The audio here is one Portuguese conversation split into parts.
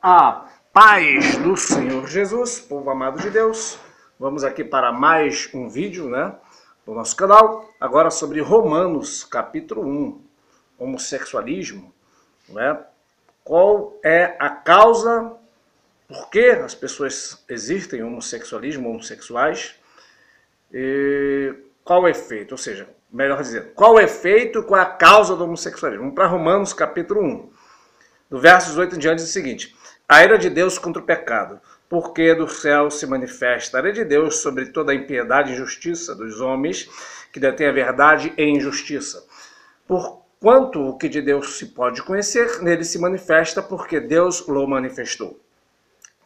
A paz do Senhor Jesus, povo amado de Deus. Vamos aqui para mais um vídeo, do nosso canal. Agora sobre Romanos, capítulo 1, homossexualismo. Qual é a causa, por que as pessoas existem homossexualismo, homossexuais? E qual o efeito? Ou seja, melhor dizendo, qual o efeito e qual é a causa do homossexualismo? Vamos para Romanos, capítulo 1. Do versos 8 em diante diz o seguinte: a ira de Deus contra o pecado, porque do céu se manifesta a ira de Deus sobre toda a impiedade e injustiça dos homens que detêm a verdade em injustiça. Porquanto o que de Deus se pode conhecer, nele se manifesta, porque Deus o manifestou.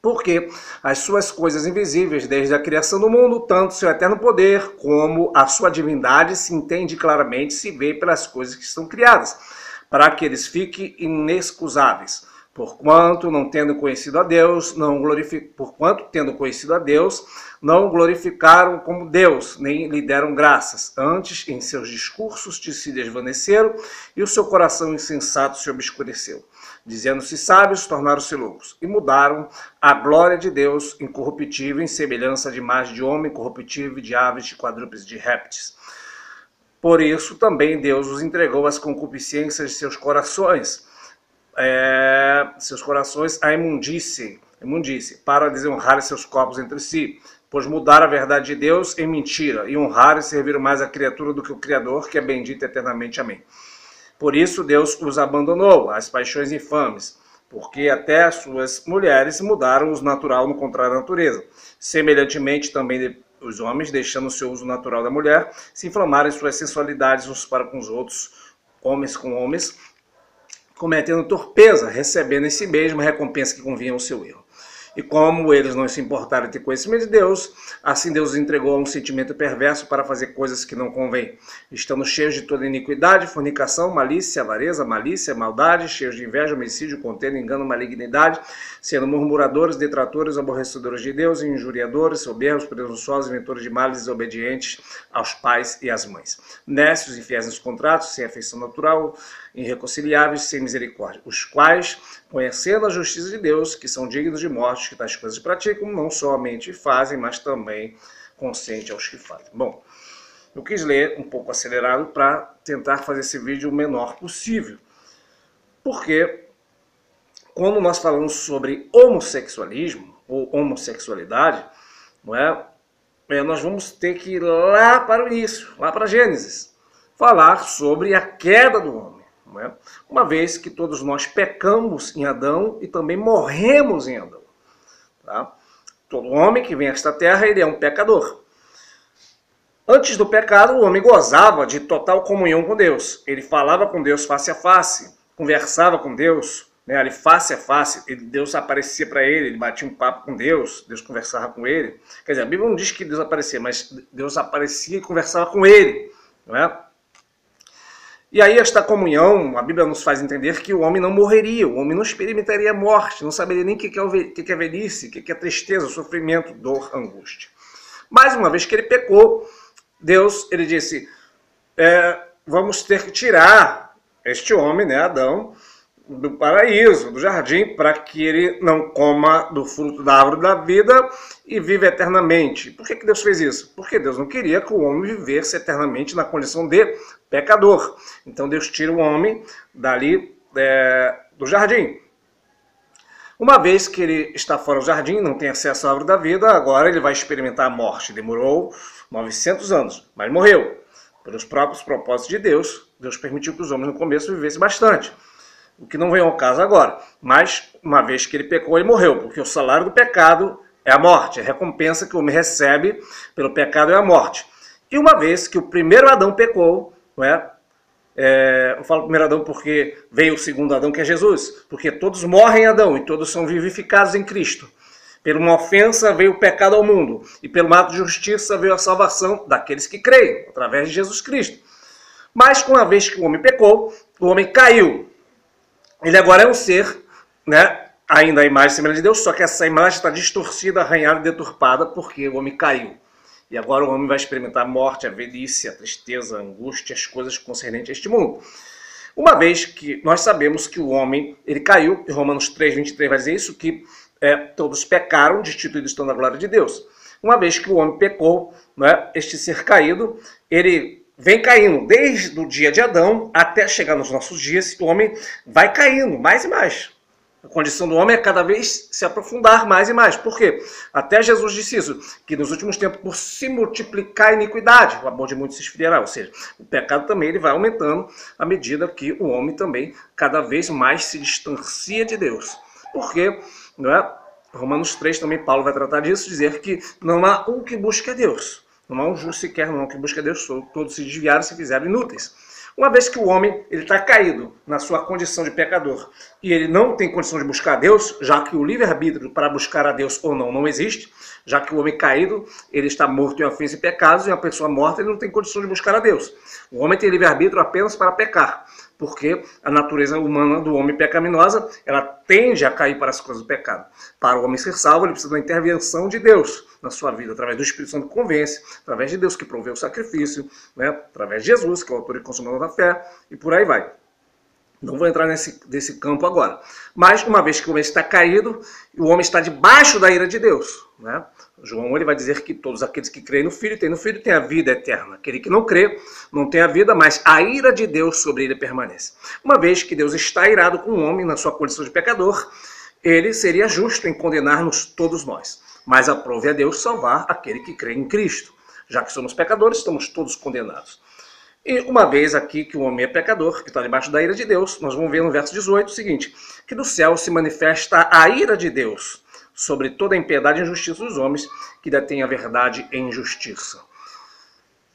Porque as suas coisas invisíveis, desde a criação do mundo, tanto seu eterno poder como a sua divindade se entende claramente, se vê pelas coisas que estão criadas, para que eles fiquem inexcusáveis. Porquanto, tendo conhecido a Deus, não glorificaram como Deus, nem lhe deram graças. Antes, em seus discursos se desvaneceram, e o seu coração insensato se obscureceu. Dizendo-se sábios, tornaram-se loucos, e mudaram a glória de Deus incorruptível em semelhança de imagem de homem corruptível, de aves, de quadrúpedes, de répteis. Por isso também Deus os entregou às concupiscências de seus corações, à imundície, para desonrar seus corpos entre si, pois mudaram a verdade de Deus em mentira, e honraram e serviram mais a criatura do que o Criador, que é bendito eternamente. Amém. Por isso Deus os abandonou às paixões infames, porque até as suas mulheres mudaram o natural no contrário da natureza. Semelhantemente também os homens, deixando o seu uso natural da mulher, se inflamaram em suas sensualidades uns para com os outros, homens com homens, cometendo torpeza, recebendo em si mesmo a recompensa que convinha ao seu erro. E como eles não se importaram em ter conhecimento de Deus, assim Deus os entregou a um sentimento perverso para fazer coisas que não convêm, estando cheios de toda iniquidade, fornicação, malícia, avareza, malícia, maldade, cheios de inveja, homicídio, contenda, engano, malignidade, sendo murmuradores, detratores, aborrecedores de Deus, injuriadores, soberbos, presunçosos, inventores de males, desobedientes aos pais e às mães, nécios, infiéis nos contratos, sem afeição natural, irreconciliáveis, sem misericórdia, os quais, conhecendo a justiça de Deus, que são dignos de morte, que tais coisas praticam, não somente fazem, mas também consente aos que fazem. Bom, eu quis ler um pouco acelerado para tentar fazer esse vídeo o menor possível, porque quando nós falamos sobre homossexualismo ou homossexualidade, nós vamos ter que ir lá para o início, lá para Gênesis, falar sobre a queda do homem. Uma vez que todos nós pecamos em Adão e também morremos em Adão. Todo homem que vem a esta terra, ele é um pecador. Antes do pecado, o homem gozava de total comunhão com Deus. Ele falava com Deus face a face, conversava com Deus, ali face a face. Deus aparecia para ele, ele batia um papo com Deus, Deus conversava com ele. Quer dizer, a Bíblia não diz que Deus aparecia, mas Deus aparecia e conversava com ele. E aí esta comunhão, a Bíblia nos faz entender que o homem não morreria, o homem não experimentaria a morte, não saberia nem o que é velhice, o que é tristeza, sofrimento, dor, angústia. Mas uma vez que ele pecou, Deus, ele disse, vamos ter que tirar este homem, Adão, do paraíso, do jardim, para que ele não coma do fruto da árvore da vida e viva eternamente. Por que Deus fez isso? Porque Deus não queria que o homem vivesse eternamente na condição de pecador. Então Deus tira o homem dali do jardim. Uma vez que ele está fora do jardim, não tem acesso à árvore da vida, agora ele vai experimentar a morte. Demorou 900 anos, mas morreu. Pelos próprios propósitos de Deus, Deus permitiu que os homens no começo vivessem bastante. O que não vem ao caso agora. Mas, uma vez que ele pecou, ele morreu. Porque o salário do pecado é a morte. A recompensa que o homem recebe pelo pecado é a morte. E uma vez que o primeiro Adão pecou, eu falo primeiro Adão porque veio o segundo Adão, que é Jesus. Porque todos morrem em Adão e todos são vivificados em Cristo. Por uma ofensa veio o pecado ao mundo. E pelo ato de justiça veio a salvação daqueles que creem, através de Jesus Cristo. Mas, uma vez que o homem pecou, o homem caiu. Ele agora é um ser, ainda a imagem e semelhança de Deus, só que essa imagem está distorcida, arranhada e deturpada, porque o homem caiu. E agora o homem vai experimentar a morte, a velhice, a tristeza, a angústia, as coisas concernentes a este mundo. Uma vez que nós sabemos que o homem, ele caiu, e Romanos 3:23 vai dizer isso, que todos pecaram, destituídos estão da glória de Deus. Uma vez que o homem pecou, né, este ser caído, ele vem caindo desde o dia de Adão até chegar nos nossos dias, o homem vai caindo mais e mais. A condição do homem é cada vez se aprofundar mais e mais. Por quê? Até Jesus disse isso, que nos últimos tempos, por se multiplicar a iniquidade, o amor de muitos se esfriará. Ou seja, o pecado também ele vai aumentando à medida que o homem também cada vez mais se distancia de Deus. Porque, não é? Romanos 3 também, Paulo vai tratar disso, dizer que não há um que busque a Deus. Não há um justo sequer, não há um que busque a Deus, todos se desviaram e se fizeram inúteis. Uma vez que o homem está caído na sua condição de pecador e ele não tem condição de buscar a Deus, já que o livre-arbítrio para buscar a Deus ou não existe, já que o homem caído ele está morto em ofensas e pecados e uma pessoa morta ele não tem condição de buscar a Deus. O homem tem livre-arbítrio apenas para pecar, porque a natureza humana do homem pecaminosa ela tende a cair para as coisas do pecado. Para o homem ser salvo, ele precisa da intervenção de Deus na sua vida, através do Espírito Santo que convence, através de Deus que provê o sacrifício, né? Através de Jesus, que é o autor e consumador da fé, e por aí vai. Não vou entrar nesse campo agora. Mas, uma vez que o homem está caído, o homem está debaixo da ira de Deus. Né? João ele vai dizer que todos aqueles que creem no Filho têm a vida eterna. Aquele que não crê não tem a vida, mas a ira de Deus sobre ele permanece. Uma vez que Deus está irado com o homem na sua condição de pecador, ele seria justo em condenar-nos todos nós. Mas aprove a Deus salvar aquele que crê em Cristo. Já que somos pecadores, estamos todos condenados. E uma vez aqui que o homem é pecador, que está debaixo da ira de Deus, nós vamos ver no verso 18 o seguinte, que do céu se manifesta a ira de Deus sobre toda a impiedade e injustiça dos homens que detêm a verdade em justiça.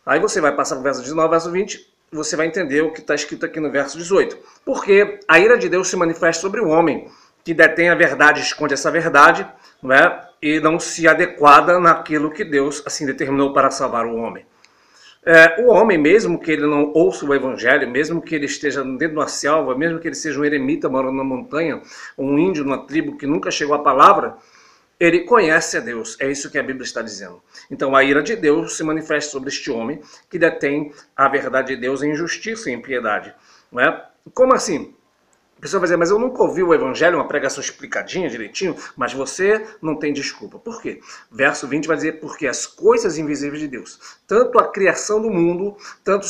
Aí você vai passar para o verso 19, verso 20, você vai entender o que está escrito aqui no verso 18. Porque a ira de Deus se manifesta sobre o homem que detém a verdade, esconde essa verdade, não é? E não se adequada naquilo que Deus assim determinou para salvar o homem. O homem, mesmo que ele não ouça o evangelho, mesmo que ele esteja dentro de uma selva, mesmo que ele seja um eremita morando na montanha, um índio numa tribo que nunca chegou à palavra, ele conhece a Deus. É isso que a Bíblia está dizendo. Então a ira de Deus se manifesta sobre este homem que detém a verdade de Deus em justiça e em piedade. Não é? Como assim? A pessoa vai dizer, mas eu nunca ouvi o evangelho, uma pregação explicadinha, direitinho, mas você não tem desculpa. Por quê? Verso 20 vai dizer, porque as coisas invisíveis de Deus, tanto a criação do mundo, tanto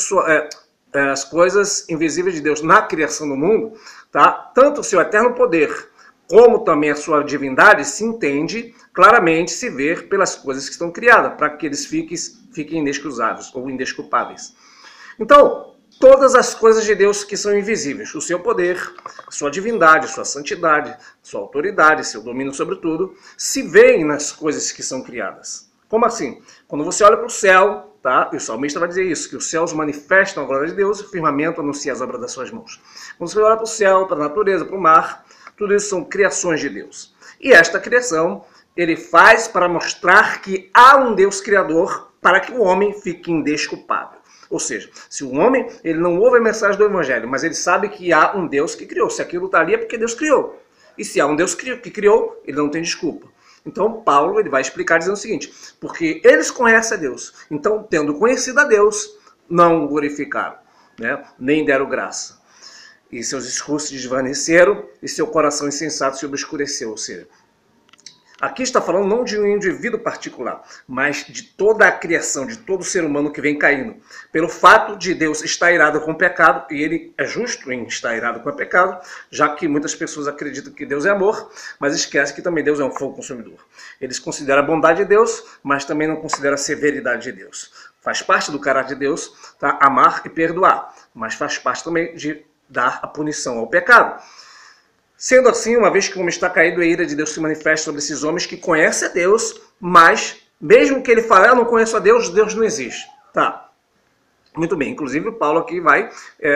as coisas invisíveis de Deus na criação do mundo, tá? Tanto o seu eterno poder, como também a sua divindade, se entende claramente, se vê pelas coisas que estão criadas, para que eles fiquem inexcusáveis ou indesculpáveis. Então, todas as coisas de Deus que são invisíveis, o seu poder, a sua divindade, a sua santidade, a sua autoridade, seu domínio sobre tudo, se veem nas coisas que são criadas. Como assim? Quando você olha para o céu, tá? E o salmista vai dizer isso, que os céus manifestam a glória de Deus e o firmamento anuncia as obras das suas mãos. Quando você olha para o céu, para a natureza, para o mar, tudo isso são criações de Deus. E esta criação, ele faz para mostrar que há um Deus criador para que o homem fique indesculpável. Ou seja, se o homem ele não ouve a mensagem do evangelho, mas ele sabe que há um Deus que criou. Se aquilo está ali é porque Deus criou. E se há um Deus que criou, ele não tem desculpa. Então Paulo ele vai explicar dizendo o seguinte, porque eles conhecem a Deus. Então, tendo conhecido a Deus, não o glorificaram, né? Nem deram graça. E seus discursos desvaneceram e seu coração insensato se obscureceu. Ou seja, aqui está falando não de um indivíduo particular, mas de toda a criação, de todo ser humano que vem caindo. Pelo fato de Deus estar irado com o pecado, e ele é justo em estar irado com o pecado, já que muitas pessoas acreditam que Deus é amor, mas esquecem que também Deus é um fogo consumidor. Eles consideram a bondade de Deus, mas também não consideram a severidade de Deus. Faz parte do caráter de Deus, tá? Amar e perdoar, mas faz parte também de dar a punição ao pecado. Sendo assim, uma vez que o homem está caído, a ira de Deus se manifesta sobre esses homens que conhecem a Deus, mas, mesmo que ele fale, eu não conheço a Deus, Deus não existe. Tá. Muito bem. Inclusive, o Paulo aqui vai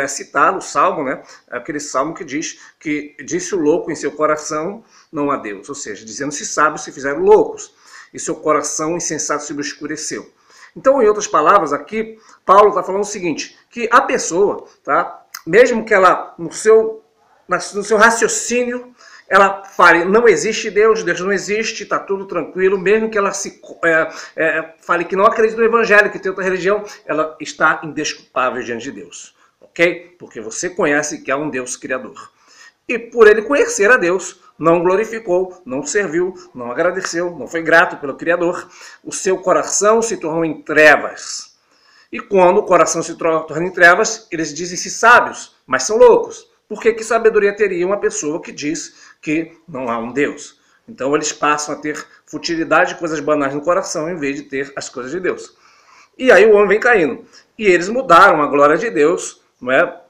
citar o Salmo, né? Aquele Salmo que diz que disse o louco em seu coração, não há Deus. Ou seja, dizendo-se sábios se fizeram loucos, e seu coração insensato se obscureceu. Então, em outras palavras, aqui, Paulo está falando o seguinte, que a pessoa, tá? Mesmo que ela, no seu raciocínio, ela fale, não existe Deus, Deus não existe, está tudo tranquilo, mesmo que ela fale que não acredita no Evangelho, que tem outra religião, ela está indesculpável diante de Deus. ok? Porque você conhece que há um Deus criador. E por ele conhecer a Deus, não glorificou, não serviu, não agradeceu, não foi grato pelo Criador. O seu coração se tornou em trevas. E quando o coração se torna em trevas, eles dizem-se sábios, mas são loucos. Por que sabedoria teria uma pessoa que diz que não há um Deus? Então eles passam a ter futilidade de coisas banais no coração, em vez de ter as coisas de Deus. E aí o homem vem caindo. E eles mudaram a glória de Deus, não é?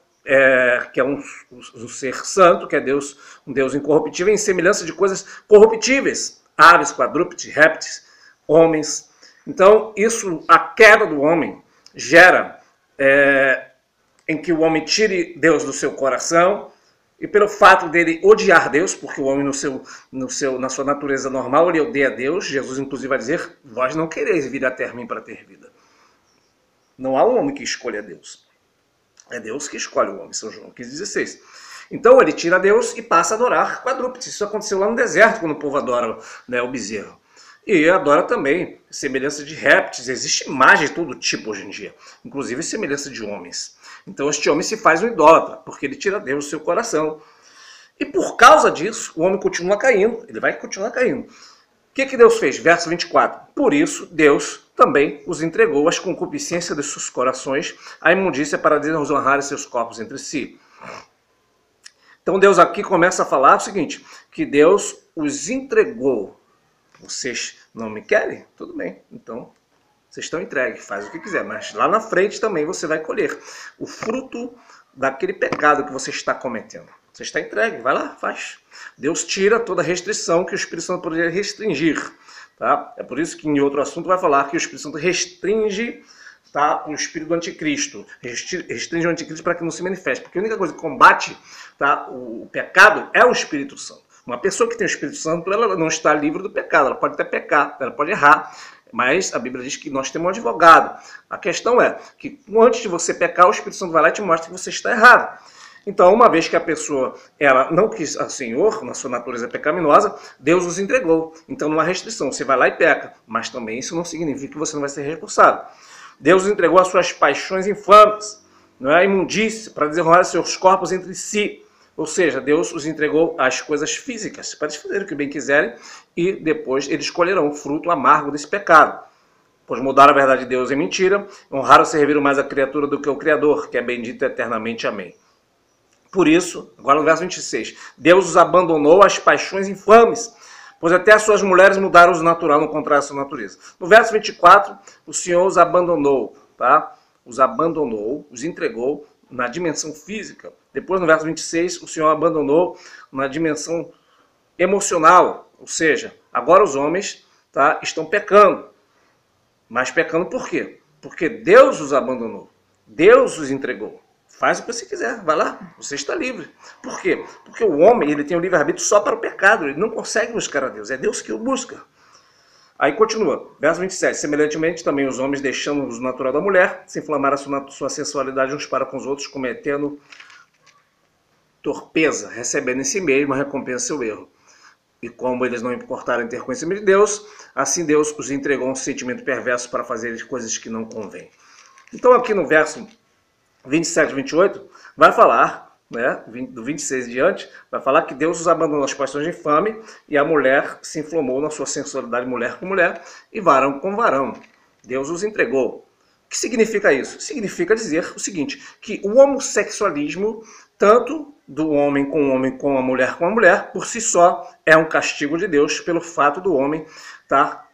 Que é um ser santo, que é Deus, um Deus incorruptível, em semelhança de coisas corruptíveis. Aves, quadrúpedes, répteis, homens. Então, isso, a queda do homem, gera em que o homem tire Deus do seu coração, e pelo fato dele odiar Deus, porque o homem na sua natureza normal, ele odeia Deus. Jesus inclusive vai dizer, vós não quereis vir até mim para ter vida. Não há um homem que escolha Deus. É Deus que escolhe o homem, São João 15,16. Então ele tira Deus e passa a adorar quadrúpedes. Isso aconteceu lá no deserto, quando o povo adora, né, o bezerro. E adora também semelhança de répteis. Existe imagem de todo tipo hoje em dia, inclusive semelhança de homens. Então este homem se faz um idólatra, porque ele tira Deus do seu coração. E por causa disso, o homem continua caindo, ele vai continuar caindo. O que Deus fez? Verso 24. Por isso, Deus também os entregou às concupiscências de seus corações, à imundícia para desonrarem seus corpos entre si. Então Deus aqui começa a falar o seguinte, que Deus os entregou. Vocês não me querem? Tudo bem, então vocês estão entregues, faz o que quiser, mas lá na frente também você vai colher o fruto daquele pecado que você está cometendo. Você está entregue, vai lá, faz. Deus tira toda a restrição que o Espírito Santo poderia restringir. Tá? É por isso que em outro assunto vai falar que o Espírito Santo restringe, tá, o espírito do anticristo. Restringe o anticristo para que não se manifeste. Porque a única coisa que combate, tá, o pecado é o Espírito Santo. Uma pessoa que tem o Espírito Santo, ela não está livre do pecado. Ela pode até pecar, ela pode errar. Mas a Bíblia diz que nós temos um advogado. A questão é que antes de você pecar, o Espírito Santo vai lá e te mostra que você está errado. Então, uma vez que a pessoa ela não quis ao Senhor, na sua natureza pecaminosa, Deus os entregou. Então não há restrição, você vai lá e peca. Mas também isso não significa que você não vai ser repulsado. Deus os entregou às suas paixões infames, não é? A imundície, para desonrar seus corpos entre si. Ou seja, Deus os entregou às coisas físicas, para eles fazerem o que bem quiserem, e depois eles colherão o fruto amargo desse pecado. Pois mudaram a verdade de Deus em mentira, honraram e serviram mais a criatura do que o Criador, que é bendito eternamente. Amém. Por isso, agora no verso 26, Deus os abandonou às paixões infames, pois até as suas mulheres mudaram o natural no contrário à sua natureza. No verso 24, o Senhor os abandonou, tá? Os abandonou, os entregou na dimensão física. Depois, no verso 26, o Senhor abandonou na dimensão emocional, ou seja, agora os homens, tá, estão pecando. Mas pecando por quê? Porque Deus os abandonou, Deus os entregou. Faz o que você quiser, vai lá, você está livre. Por quê? Porque o homem ele tem o livre-arbítrio só para o pecado, ele não consegue buscar a Deus, é Deus que o busca. Aí continua, verso 27, semelhantemente também os homens, deixando o uso natural da mulher, se inflamaram a sua sensualidade uns para com os outros, cometendo torpeza, recebendo em si mesmo a recompensa do seu erro. E como eles não importaram em ter conhecimento de Deus, assim Deus os entregou a um sentimento perverso para fazer coisas que não convêm. Então aqui no verso 27 e 28, vai falar, né, do 26 em diante, vai falar que Deus os abandonou as paixões de infame e a mulher se inflamou na sua sensualidade mulher com mulher e varão com varão. Deus os entregou. O que significa isso? Significa dizer o seguinte, que o homossexualismo, tanto do homem com a mulher, por si só, é um castigo de Deus pelo fato do homem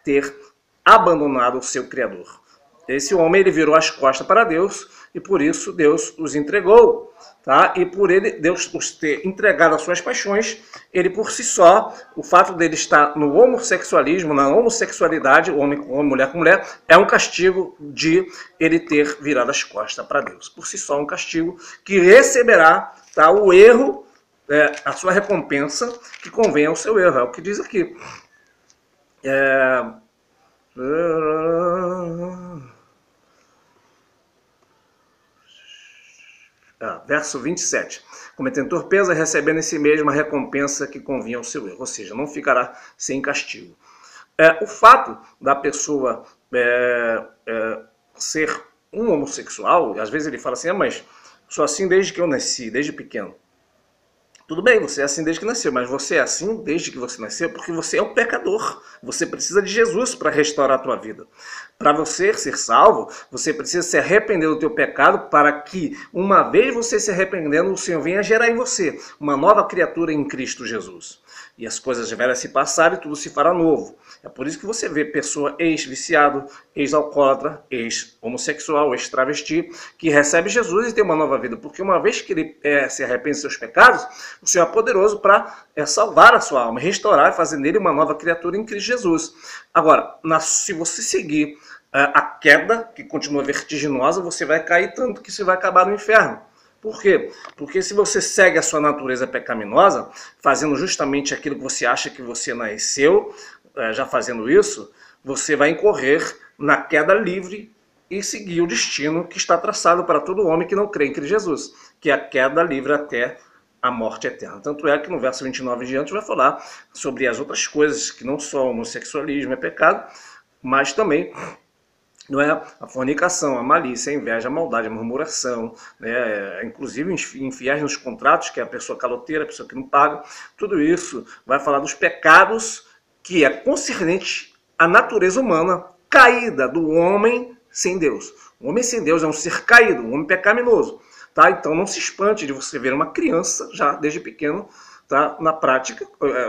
ter abandonado o seu Criador. Esse homem ele virou as costas para Deus e por isso Deus os entregou. Tá? E por ele, Deus os ter entregado as suas paixões, ele por si só, o fato dele estar no homossexualismo, na homossexualidade, homem com homem, mulher com mulher, é um castigo de ele ter virado as costas para Deus. Por si só, um castigo que receberá, tá, o erro, a sua recompensa que convém ao seu erro. É o que diz aqui. Verso 27. Cometendo torpeza, recebendo em si mesmo a recompensa que convinha ao seu erro. Ou seja, não ficará sem castigo. O fato da pessoa ser um homossexual, às vezes ele fala assim, mas sou assim desde que eu nasci, desde pequeno. Tudo bem, você é assim desde que nasceu, mas você é assim desde que você nasceu porque você é um pecador. Você precisa de Jesus para restaurar a tua vida. Para você ser salvo, você precisa se arrepender do teu pecado para que, uma vez você se arrependendo, o Senhor venha gerar em você uma nova criatura em Cristo Jesus. E as coisas velhas se passaram e tudo se fará novo. É por isso que você vê pessoa ex-viciado, ex-alcoólatra, ex-homossexual, ex-travesti, que recebe Jesus e tem uma nova vida. Porque uma vez que ele se arrepende dos seus pecados, o Senhor é poderoso para salvar a sua alma, restaurar e fazer nele uma nova criatura em Cristo Jesus. Agora, se você seguir a queda, que continua vertiginosa, você vai cair tanto que você vai acabar no inferno. Por quê? Porque se você segue a sua natureza pecaminosa, fazendo justamente aquilo que você acha que você nasceu, já fazendo isso, você vai incorrer na queda livre e seguir o destino que está traçado para todo homem que não crê em Cristo Jesus, que é a queda livre até a morte eterna. Tanto é que no verso 29 em diante vai falar sobre as outras coisas, que não só o homossexualismo é pecado, mas também não é a fornicação, a malícia, a inveja, a maldade, a murmuração, né? Inclusive infiéis nos contratos, que é a pessoa caloteira, a pessoa que não paga. Tudo isso vai falar dos pecados que é concernente à natureza humana caída do homem sem Deus. O homem sem Deus é um ser caído, um homem pecaminoso. Tá? Então não se espante de você ver uma criança, já desde pequeno, tá? Na prática,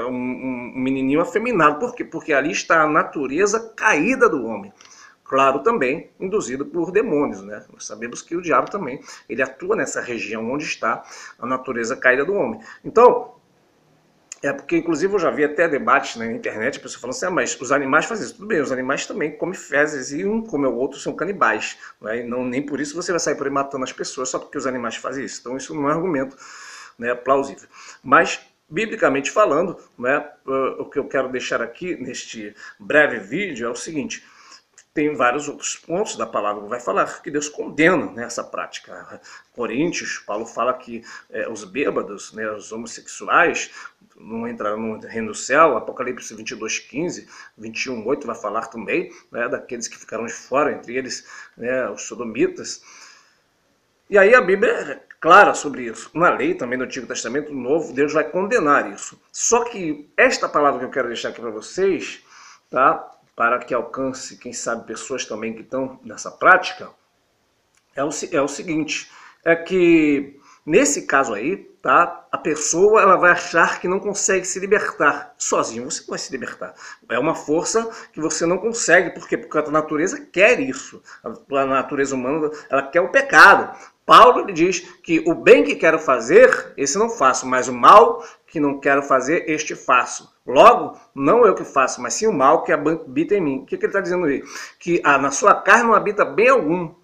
um menininho afeminado. Por quê? Porque ali está a natureza caída do homem. Claro, também induzido por demônios, né? Nós sabemos que o diabo também, ele atua nessa região onde está a natureza caída do homem. Então, porque inclusive eu já vi até debates na internet, a pessoa falando assim, mas os animais fazem isso. Tudo bem, os animais também comem fezes e um come o outro, são canibais. Né? E nem por isso você vai sair por aí matando as pessoas só porque os animais fazem isso. Então isso não é argumento, né, plausível. Mas, biblicamente falando, né, o que eu quero deixar aqui neste breve vídeo é o seguinte: tem vários outros pontos da palavra que vai falar que Deus condena, né, essa prática. Coríntios, Paulo fala que os bêbados, né, os homossexuais, não entrarão no reino do céu. Apocalipse 22:15, 21:8 vai falar também, né, daqueles que ficaram de fora, entre eles, né, os sodomitas. E aí a Bíblia é clara sobre isso. Na lei também do Antigo Testamento, no Novo, Deus vai condenar isso. Só que esta palavra que eu quero deixar aqui para vocês, tá, para que alcance, quem sabe, pessoas também que estão nessa prática, é o seguinte, é que nesse caso aí, tá, a pessoa ela vai achar que não consegue se libertar. Sozinho você não vai se libertar. É uma força que você não consegue, por quê? Porque a natureza quer isso. A natureza humana, ela quer o pecado. Paulo ele diz que o bem que quero fazer, esse não faço, mas o mal que não quero fazer, este faço. Logo, não eu que faço, mas sim o mal que habita em mim. O que ele está dizendo aí? Que na sua carne não habita bem algum,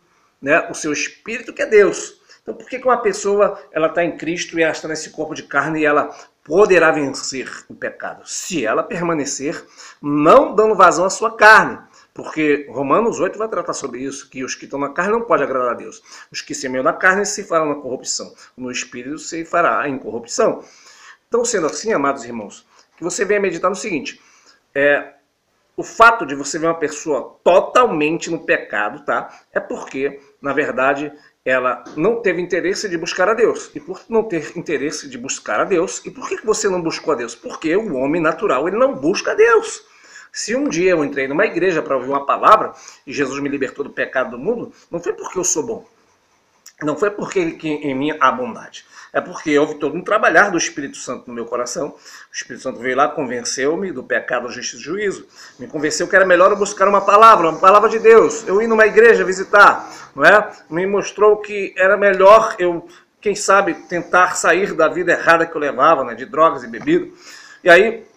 né? O seu espírito que é Deus. Então por que uma pessoa ela está em Cristo e ela está nesse corpo de carne e ela poderá vencer o pecado? Se ela permanecer não dando vazão à sua carne. Porque Romanos 8 vai tratar sobre isso, que os que estão na carne não podem agradar a Deus. Os que semeiam na carne se farão na corrupção. No espírito se fará a incorrupção. Então, sendo assim, amados irmãos, que você venha meditar no seguinte: o fato de você ver uma pessoa totalmente no pecado, tá? É porque, na verdade, ela não teve interesse de buscar a Deus. E por não ter interesse de buscar a Deus, e por que você não buscou a Deus? Porque o homem natural, ele não busca a Deus. Se um dia eu entrei numa igreja para ouvir uma palavra e Jesus me libertou do pecado do mundo, não foi porque eu sou bom. Não foi porque ele em mim há bondade. É porque houve todo um trabalhar do Espírito Santo no meu coração. O Espírito Santo veio lá, convenceu-me do pecado, justiça e juízo. Me convenceu que era melhor eu buscar uma palavra de Deus. Eu ir numa igreja visitar, não é? Me mostrou que era melhor eu, quem sabe, tentar sair da vida errada que eu levava, né, de drogas e bebida. E aí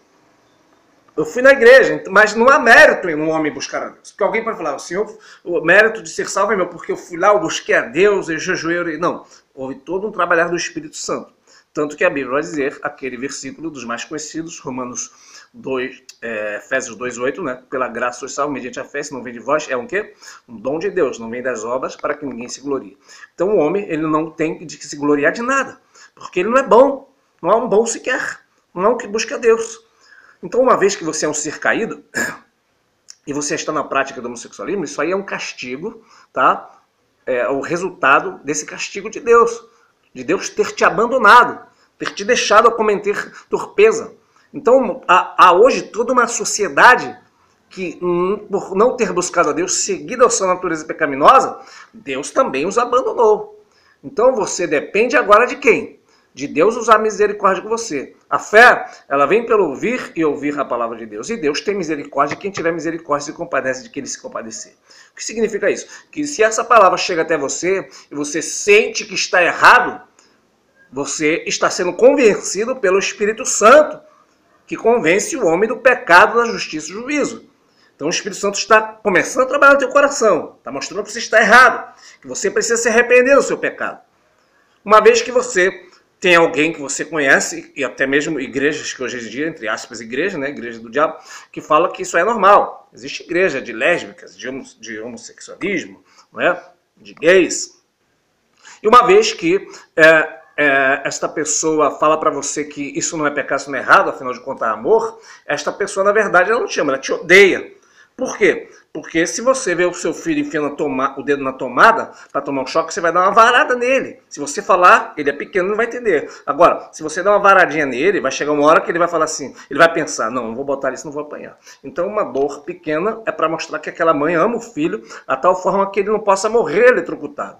eu fui na igreja, mas não há mérito em um homem buscar a Deus. Porque alguém pode falar, Senhor, o mérito de ser salvo é meu, porque eu fui lá, eu busquei a Deus, eu jejuei. Não, houve todo um trabalhar do Espírito Santo. Tanto que a Bíblia vai dizer, aquele versículo dos mais conhecidos, Romanos 2, Efésios 2:8, né? Pela graça sois salvos, mediante a fé, se não vem de vós, é um quê? Um dom de Deus, não vem das obras, para que ninguém se glorie. Então o homem, ele não tem de se gloriar de nada, porque ele não é bom, não é um bom sequer, não é um que busca a Deus. Então, uma vez que você é um ser caído e você está na prática do homossexualismo, isso aí é um castigo, tá? É o resultado desse castigo de Deus. de Deus ter te abandonado, ter te deixado a cometer torpeza. Então, há hoje toda uma sociedade que, por não ter buscado a Deus, seguido a sua natureza pecaminosa, Deus também os abandonou. Então, você depende agora de quem? De Deus usar misericórdia com você. A fé, ela vem pelo ouvir e ouvir a palavra de Deus. E Deus tem misericórdia, quem tiver misericórdia se compadece de quem ele se compadecer. O que significa isso? Que se essa palavra chega até você e você sente que está errado, você está sendo convencido pelo Espírito Santo, que convence o homem do pecado, da justiça e do juízo. Então o Espírito Santo está começando a trabalhar no teu coração, está mostrando que você está errado, que você precisa se arrepender do seu pecado. Uma vez que você tem alguém que você conhece, e até mesmo igrejas que hoje em dia, entre aspas, igreja, né, igreja do diabo, que fala que isso é normal. Existe igreja de lésbicas, de homossexualismo, né, de gays. E uma vez que esta pessoa fala para você que isso não é pecado, isso não é errado, afinal de contas é amor, esta pessoa, na verdade, ela não te ama, ela te odeia. Por quê? Porque se você vê o seu filho enfiando o dedo na tomada para tomar um choque, você vai dar uma varada nele. Se você falar, ele é pequeno, não vai entender. Agora, se você der uma varadinha nele, vai chegar uma hora que ele vai falar assim, ele vai pensar, não vou botar isso, não vou apanhar. Então uma dor pequena é para mostrar que aquela mãe ama o filho, a tal forma que ele não possa morrer eletrocutado.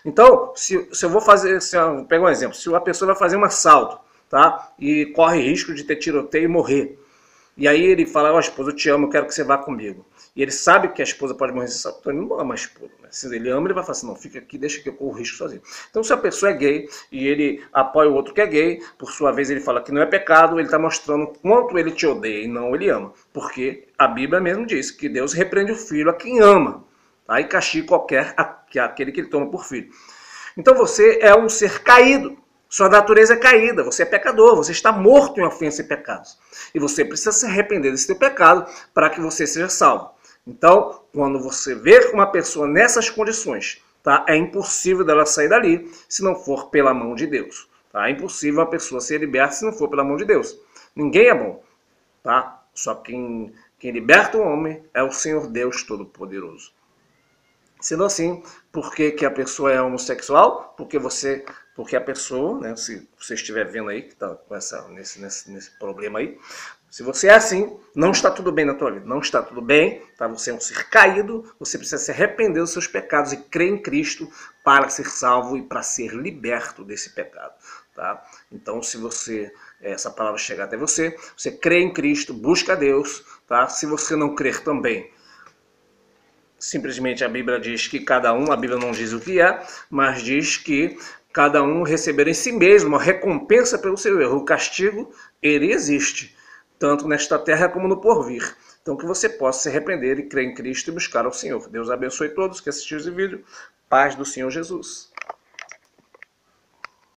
Então, se eu vou fazer, vou pegar um exemplo, se a pessoa vai fazer um assalto, tá? E corre risco de ter tiroteio e morrer. E aí ele fala, esposa, eu te amo, eu quero que você vá comigo. E ele sabe que a esposa pode morrer, então ele não ama a esposa. Né? Se ele ama, ele vai falar assim, não, fica aqui, deixa que eu corro o risco sozinho. Então se a pessoa é gay e ele apoia o outro que é gay, por sua vez ele fala que não é pecado, ele está mostrando quanto ele te odeia e não ele ama. Porque a Bíblia mesmo diz que Deus repreende o filho a quem ama, tá? E castiga aquele que ele toma por filho. Então você é um ser caído. Sua natureza é caída, você é pecador, você está morto em ofensa e pecados. E você precisa se arrepender desse seu pecado para que você seja salvo. Então, quando você vê uma pessoa nessas condições, tá, é impossível dela sair dali se não for pela mão de Deus. Tá? É impossível a pessoa ser liberta se não for pela mão de Deus. Ninguém é bom. Tá? Só quem liberta o homem é o Senhor Deus Todo-Poderoso. Sendo assim, por que a pessoa é homossexual? Porque a pessoa, né, se você estiver vendo aí, que está nesse problema aí, se você é assim, não está tudo bem na tua vida, não está tudo bem, tá? Você é um ser caído, você precisa se arrepender dos seus pecados e crer em Cristo para ser salvo e para ser liberto desse pecado. Tá? Então, se essa palavra chegar até você, você crê em Cristo, busca a Deus, tá? Se você não crer também, simplesmente a Bíblia diz que cada um, a Bíblia não diz o que é, mas diz que cada um receberá em si mesmo uma recompensa pelo seu erro. O castigo, ele existe, tanto nesta terra como no porvir. Então que você possa se arrepender e crer em Cristo e buscar ao Senhor. Deus abençoe todos que assistiram esse vídeo. Paz do Senhor Jesus.